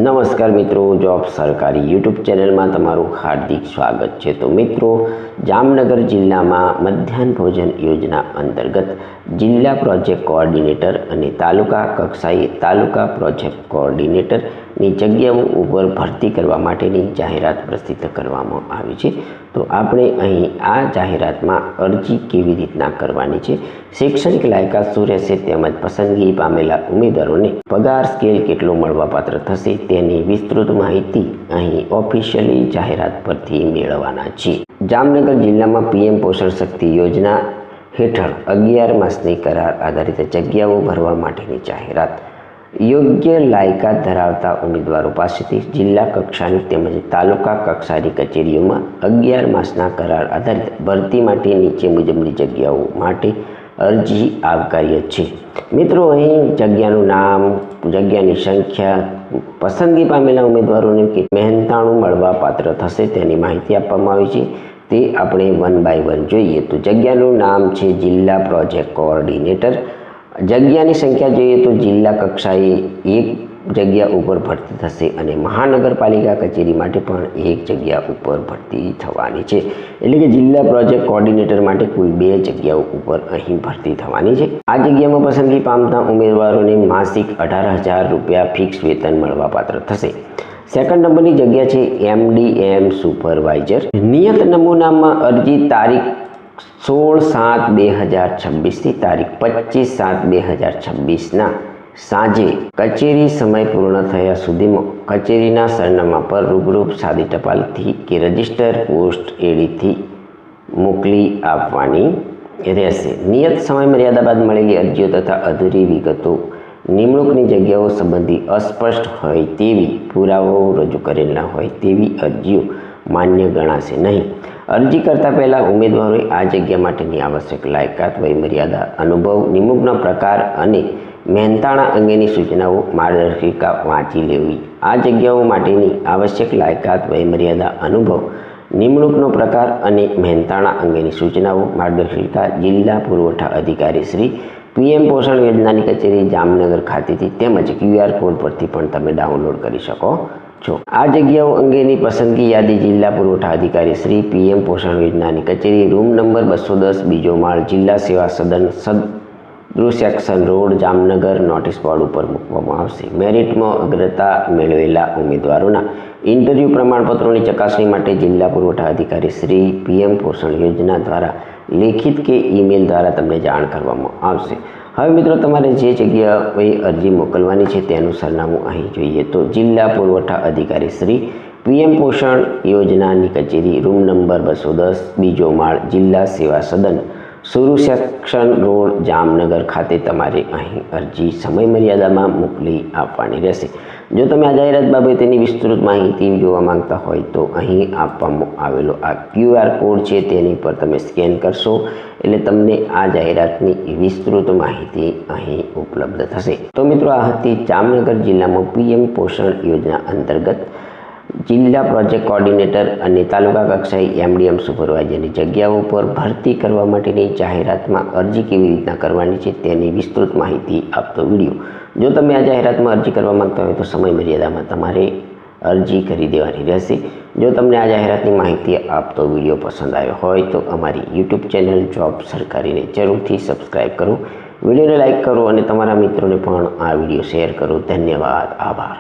નમસ્કાર મિત્રો, જોબ સરકારી યુટ્યુબ ચેનલમાં તમારું હાર્દિક સ્વાગત છે। તો મિત્રો, જામનગર જિલ્લામાં મધ્યાહન ભોજન યોજના અંતર્ગત જિલ્લા પ્રોજેક્ટ કોઓર્ડિનેટર અને તાલુકા કક્ષાએ તાલુકા પ્રોજેક્ટ કોઓર્ડિનેટરની જગ્યાઓ ઉપર ભરતી કરવા માટેની જાહેરાત પ્રસિદ્ધ કરવામાં આવી છે। તો આપણે અહીં આ જાહેરાતમાં અરજી કેવી રીતના કરવાની છે, શૈક્ષણિક લાયકાત શું રહેશે, તેમજ પસંદગી પામેલા ઉમેદવારોને પગાર સ્કેલ કેટલો મળવાપાત્ર થશે તેની વિસ્તૃત માહિતી અહીં ઓફિશિયલી જાહેરાત પરથી મેળવવાના છીએ। જામનગર જિલ્લામાં પીએમ પોષણ શક્તિ યોજના હેઠળ 11 માસની કરાર આધારિત જગ્યાઓ ભરવા માટેની જાહેરાત યોગ્ય લાયકાત ધરાવતા ઉમેદવારો પાસેથી જિલ્લા કક્ષાની તેમજ તાલુકા કક્ષાની કચેરીઓમાં 11 માસના કરાર આધારિત ભરતી માટે નીચે મુજબની જગ્યાઓ માટે અરજી આવકાર્ય છે। મિત્રો, અહીં જગ્યાનું નામ, જગ્યાની સંખ્યા, પસંદગી પામેલા ઉમેદવારોને મહેનતાણું મળવાપાત્ર થશે તેની માહિતી આપવામાં આવી છે। તે આપણે 1 બાય 1 જોઈએ તો જગ્યાનું નામ છે જિલ્લા પ્રોજેક્ટ કોઓર્ડિનેટર। જગ્યાની સંખ્યા જોઈએ તો જિલ્લા કક્ષાએ 1 જગ્યા ઉપર ભરતી થશે અને મહાનગરપાલિકા કચેરી માટે પણ 1 જગ્યા ઉપર ભરતી થવાની છે। એટલે કે જિલ્લા પ્રોજેક્ટ કોઓર્ડિનેટર માટે કુલ 2 જગ્યાઓ ઉપર અહીં ભરતી થવાની છે। આ જગ્યામાં પસંદગી પામતા ઉમેદવારોને માસિક 18,000 રૂપિયા ફિક્સ વેતન મળવાપાત્ર થશે। સેકન્ડ નંબરની જગ્યા છે MDM સુપરવાઇઝર। નિયત નમૂનામાં અરજી તારીખ 16/7/2026 થી તારીખ 25/7/2026 સાંજે કચેરી સમય પૂર્ણ થયા સુધીમાં કચેરીના સરનામા પર રૂબરૂ સાદી ટપાલથી કે રજિસ્ટર પોસ્ટ એડીથી મોકલી આપવાની રહેશે। નિયત સમય મર્યાદા બાદ મળેલી અરજીઓ તથા અધૂરી વિગતો, નિમણૂકની જગ્યાઓ સંબંધી અસ્પષ્ટ હોય તેવી પુરાવાઓ રજૂ કરેલા હોય તેવી અરજીઓ માન્ય ગણાશે નહીં। અરજી કરતા પહેલાં ઉમેદવારોએ આ જગ્યા માટેની આવશ્યક લાયકાત, વયમર્યાદા, અનુભવ, નિમણૂકના પ્રકાર અને મહેનતાણા અંગેની સૂચનાઓ, માર્ગદર્શિકા વાંચી લેવી। આ જગ્યાઓ માટેની આવશ્યક લાયકાત, વયમર્યાદા, અનુભવ, નિમણૂકનો પ્રકાર અને મહેનતાણા અંગેની સૂચનાઓ, માર્ગદર્શિકા જિલ્લા પુરવઠા અધિકારી શ્રી પીએમ પોષણ યોજનાની કચેરી જામનગર ખાતેથી તેમજ QR કોડ પરથી પણ તમે ડાઉનલોડ કરી શકો છો। આ જગ્યાઓ અંગેની પસંદગી યાદી જિલ્લા પુરવઠા અધિકારી શ્રી પીએમ પોષણ યોજનાની કચેરી, રૂમ નંબર 210, બીજો માળ, જિલ્લા સેવા સદન, section road, Jamnagar notice board ઉપર મૂકવામાં આવશે। મેરિટમાં અગ્રતા મેળવેલા ઉમેદવારોના ઇન્ટરવ્યૂ પ્રમાણપત્રોની ચકાસણી માટે જિલ્લા પુરવઠા અધિકારી શ્રી પીએમ પોષણ યોજના દ્વારા લેખિત કે ઈમેલ દ્વારા તમને જાણ કરવામાં આવશે। હવે મિત્રો, તમારે જે જગ્યાએ અરજી મોકલવાની છે તેનું સરનામું અહીં જોઈએ તો જિલ્લા પુરવઠા અધિકારી શ્રી પીએમ પોષણ યોજનાની કચેરી, રૂમ નંબર 210, બીજો માળ, જિલ્લા સેવા સદન, સેક્શન રોડ, જામનગર ખાતે તમારે અહીં અરજી સમય મર્યાદામાં મોકલી આપવાની રહેશે। જો તમે આ જાહેરાત બાબતેની વિસ્તૃત માહિતી જોવા માંગતા હોય તો અહીં આપવામાં આવેલો આ QR કોડ છે તેની પર તમે સ્કેન કરશો એટલે તમને આ જાહેરાતની વિસ્તૃત માહિતી અહીં ઉપલબ્ધ થશે। તો મિત્રો, આ હતી જામનગર જિલ્લામાં પીએમ પોષણ યોજના અંતર્ગત જિલ્લા પ્રોજેક્ટ કોઓર્ડિનેટર અને તાલુકા કક્ષાએ MDM સુપરવાઇઝરની જગ્યાઓ પર ભરતી કરવા માટેની જાહેરાતમાં અરજી કેવી રીતના કરવાની છે તેની વિસ્તૃત માહિતી આપતો વિડીયો। જો તમે આ જાહેરાતમાં અરજી કરવા માંગતા હોય તો સમય મર્યાદામાં તમારે અરજી કરી દેવાની રહેશે। જો તમને આ જાહેરાતની માહિતી આપતો વિડીયો પસંદ આવ્યો હોય તો અમારી YouTube ચેનલ જોબ સરકારીને જરૂરથી સબસ્ક્રાઈબ કરો, વિડીયોને લાઇક કરો અને તમારા મિત્રોને પણ આ વિડીયો શેર કરો। ધન્યવાદ, આભાર।